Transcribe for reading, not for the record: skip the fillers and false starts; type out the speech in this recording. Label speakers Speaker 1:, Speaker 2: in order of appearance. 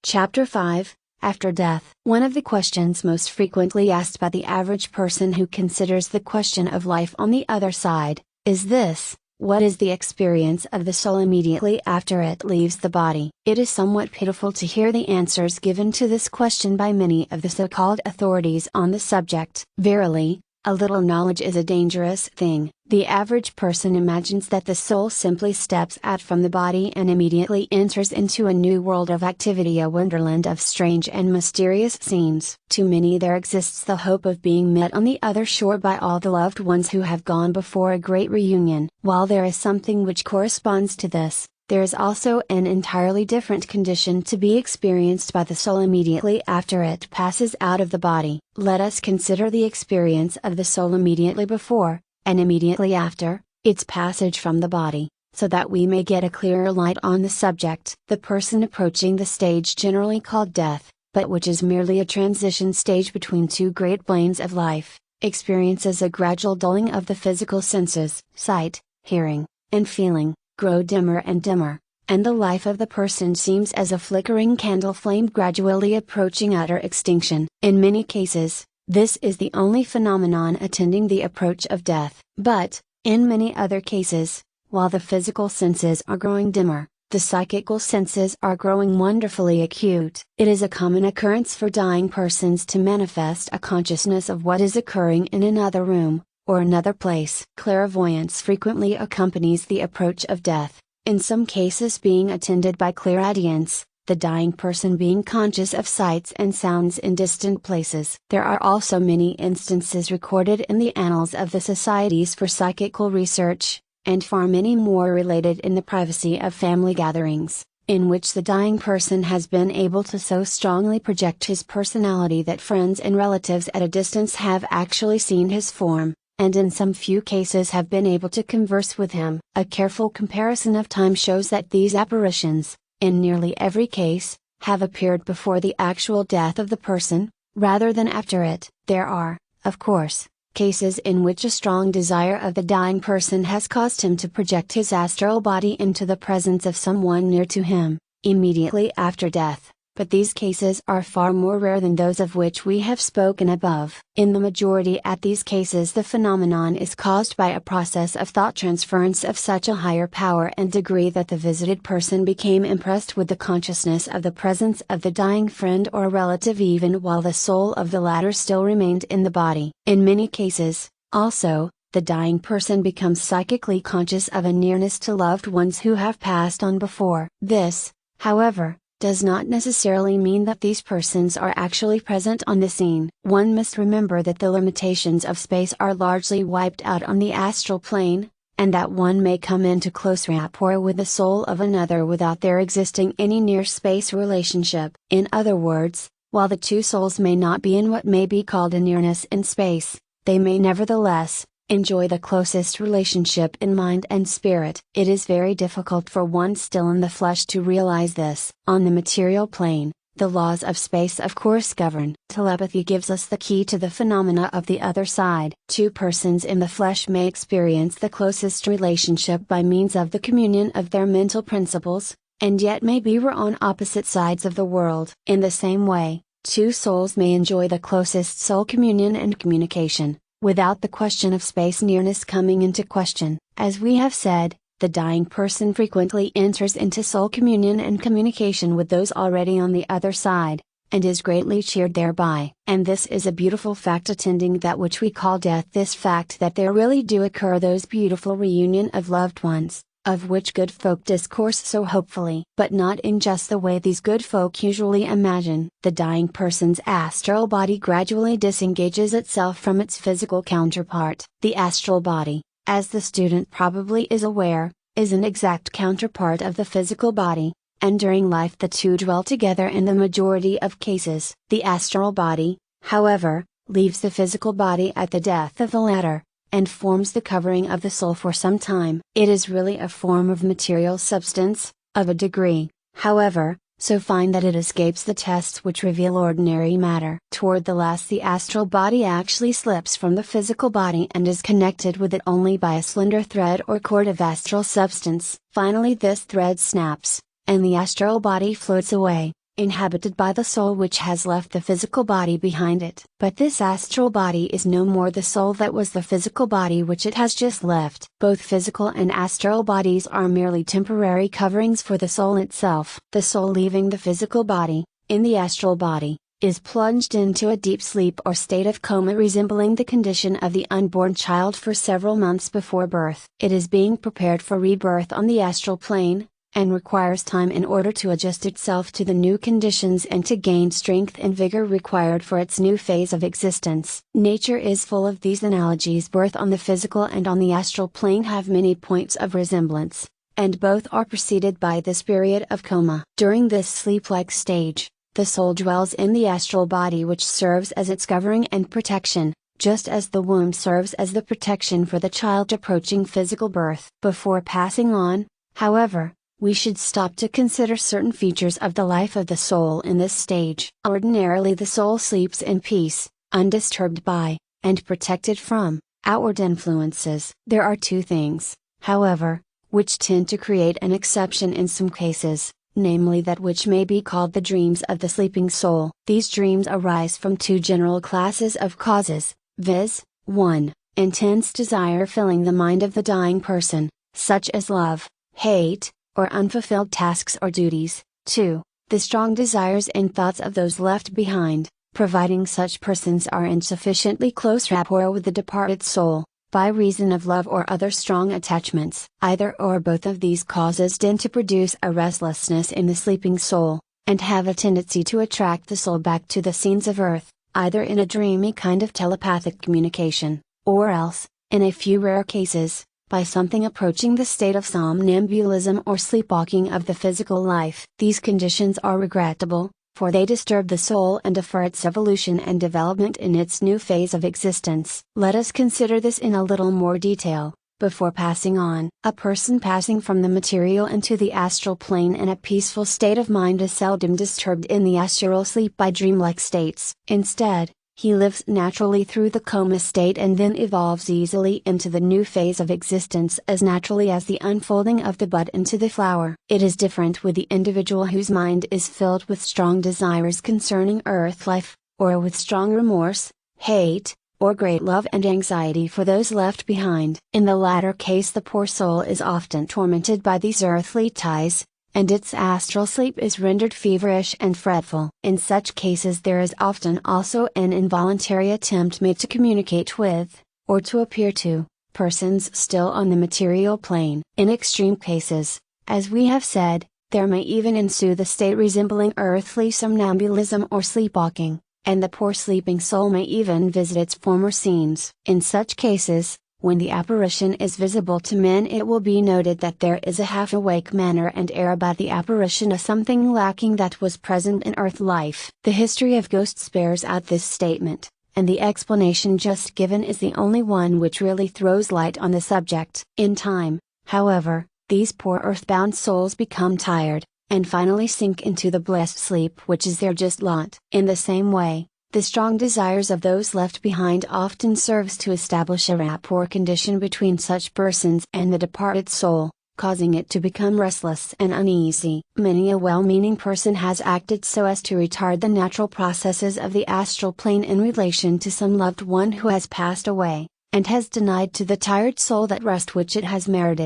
Speaker 1: Chapter 5, After Death. One of the questions most frequently asked by the average person who considers the question of life on the other side, is this: what is the experience of the soul immediately after it leaves the body? It is somewhat pitiful to hear the answers given to this question by many of the so-called authorities on the subject. Verily, a little knowledge is a dangerous thing. The average person imagines that the soul simply steps out from the body and immediately enters into a new world of activity, a wonderland of strange and mysterious scenes. To many there exists the hope of being met on the other shore by all the loved ones who have gone before a great reunion. While there is something which corresponds to this, there is also an entirely different condition to be experienced by the soul immediately after it passes out of the body. Let us consider the experience of the soul immediately before, and immediately after, its passage from the body, so that we may get a clearer light on the subject. The person approaching the stage generally called death, but which is merely a transition stage between two great planes of life, experiences a gradual dulling of the physical senses. Sight, hearing, and feeling grow dimmer and dimmer, and the life of the person seems as a flickering candle flame gradually approaching utter extinction. In many cases, this is the only phenomenon attending the approach of death. But, in many other cases, while the physical senses are growing dimmer, the psychical senses are growing wonderfully acute. It is a common occurrence for dying persons to manifest a consciousness of what is occurring in another room, or another place. Clairvoyance frequently accompanies the approach of death, in some cases being attended by clairaudience, the dying person being conscious of sights and sounds in distant places. There are also many instances recorded in the annals of the societies for psychical research, and far many more related in the privacy of family gatherings, in which the dying person has been able to so strongly project his personality that friends and relatives at a distance have actually seen his form, and in some few cases have been able to converse with him. A careful comparison of time shows that these apparitions, in nearly every case, have appeared before the actual death of the person, rather than after it. There are, of course, cases in which a strong desire of the dying person has caused him to project his astral body into the presence of someone near to him, immediately after death. But these cases are far more rare than those of which we have spoken above. In the majority of these cases the phenomenon is caused by a process of thought transference of such a higher power and degree that the visited person became impressed with the consciousness of the presence of the dying friend or relative even while the soul of the latter still remained in the body. In many cases, also, the dying person becomes psychically conscious of a nearness to loved ones who have passed on before. This, however, does not necessarily mean that these persons are actually present on the scene. One must remember that the limitations of space are largely wiped out on the astral plane, and that one may come into close rapport with the soul of another without there existing any near space relationship. In other words, while the two souls may not be in what may be called a nearness in space, they may nevertheless enjoy the closest relationship in mind and spirit. It is very difficult for one still in the flesh to realize this. On the material plane, the laws of space of course govern. Telepathy gives us the key to the phenomena of the other side. Two persons in the flesh may experience the closest relationship by means of the communion of their mental principles, and yet may be on opposite sides of the world. In the same way, two souls may enjoy the closest soul communion and communication, without the question of space nearness coming into question. As we have said, the dying person frequently enters into soul communion and communication with those already on the other side, and is greatly cheered thereby. And this is a beautiful fact attending that which we call death. This fact that there really do occur those beautiful reunion of loved ones, of which good folk discourse so hopefully, but not in just the way these good folk usually imagine. The dying person's astral body gradually disengages itself from its physical counterpart. The astral body, as the student probably is aware, is an exact counterpart of the physical body, and during life the two dwell together in the majority of cases. The astral body, however, leaves the physical body at the death of the latter, and forms the covering of the soul for some time. It is really a form of material substance, of a degree, however, so fine that it escapes the tests which reveal ordinary matter. Toward the last the astral body actually slips from the physical body and is connected with it only by a slender thread or cord of astral substance. Finally this thread snaps, and the astral body floats away, inhabited by the soul which has left the physical body behind it. But this astral body is no more the soul that was the physical body which it has just left. Both physical and astral bodies are merely temporary coverings for the soul itself. The soul leaving the physical body, in the astral body, is plunged into a deep sleep or state of coma resembling the condition of the unborn child for several months before birth. It is being prepared for rebirth on the astral plane, and requires time in order to adjust itself to the new conditions and to gain strength and vigor required for its new phase of existence. Nature is full of these analogies. Birth on the physical and on the astral plane have many points of resemblance, and both are preceded by this period of coma. During this sleep-like stage, the soul dwells in the astral body which serves as its covering and protection, just as the womb serves as the protection for the child approaching physical birth. Before passing on, however, we should stop to consider certain features of the life of the soul in this stage. Ordinarily the soul sleeps in peace, undisturbed by, and protected from, outward influences. There are two things, however, which tend to create an exception in some cases, namely that which may be called the dreams of the sleeping soul. These dreams arise from two general classes of causes, viz., 1. Intense desire filling the mind of the dying person, such as love, hate, or unfulfilled tasks or duties. 2. The strong desires and thoughts of those left behind, providing such persons are in sufficiently close rapport with the departed soul, by reason of love or other strong attachments. Either or both of these causes tend to produce a restlessness in the sleeping soul, and have a tendency to attract the soul back to the scenes of earth, either in a dreamy kind of telepathic communication, or else, in a few rare cases, by something approaching the state of somnambulism or sleepwalking of the physical life. These conditions are regrettable, for they disturb the soul and defer its evolution and development in its new phase of existence. Let us consider this in a little more detail, before passing on. A person passing from the material into the astral plane in a peaceful state of mind is seldom disturbed in the astral sleep by dreamlike states. Instead, he lives naturally through the coma state and then evolves easily into the new phase of existence as naturally as the unfolding of the bud into the flower. It is different with the individual whose mind is filled with strong desires concerning earth life, or with strong remorse, hate, or great love and anxiety for those left behind. In the latter case the poor soul is often tormented by these earthly ties, and its astral sleep is rendered feverish and fretful. In such cases there is often also an involuntary attempt made to communicate with, or to appear to, persons still on the material plane. In extreme cases, as we have said, there may even ensue the state resembling earthly somnambulism or sleepwalking, and the poor sleeping soul may even visit its former scenes. In such cases, when the apparition is visible to men it will be noted that there is a half-awake manner and air about the apparition, of something lacking that was present in earth life. The history of ghosts bears out this statement, and the explanation just given is the only one which really throws light on the subject. In time, however, these poor earthbound souls become tired, and finally sink into the blessed sleep which is their just lot. In the same way, the strong desires of those left behind often serves to establish a rapport condition between such persons and the departed soul, causing it to become restless and uneasy. Many a well-meaning person has acted so as to retard the natural processes of the astral plane in relation to some loved one who has passed away, and has denied to the tired soul that rest which it has merited.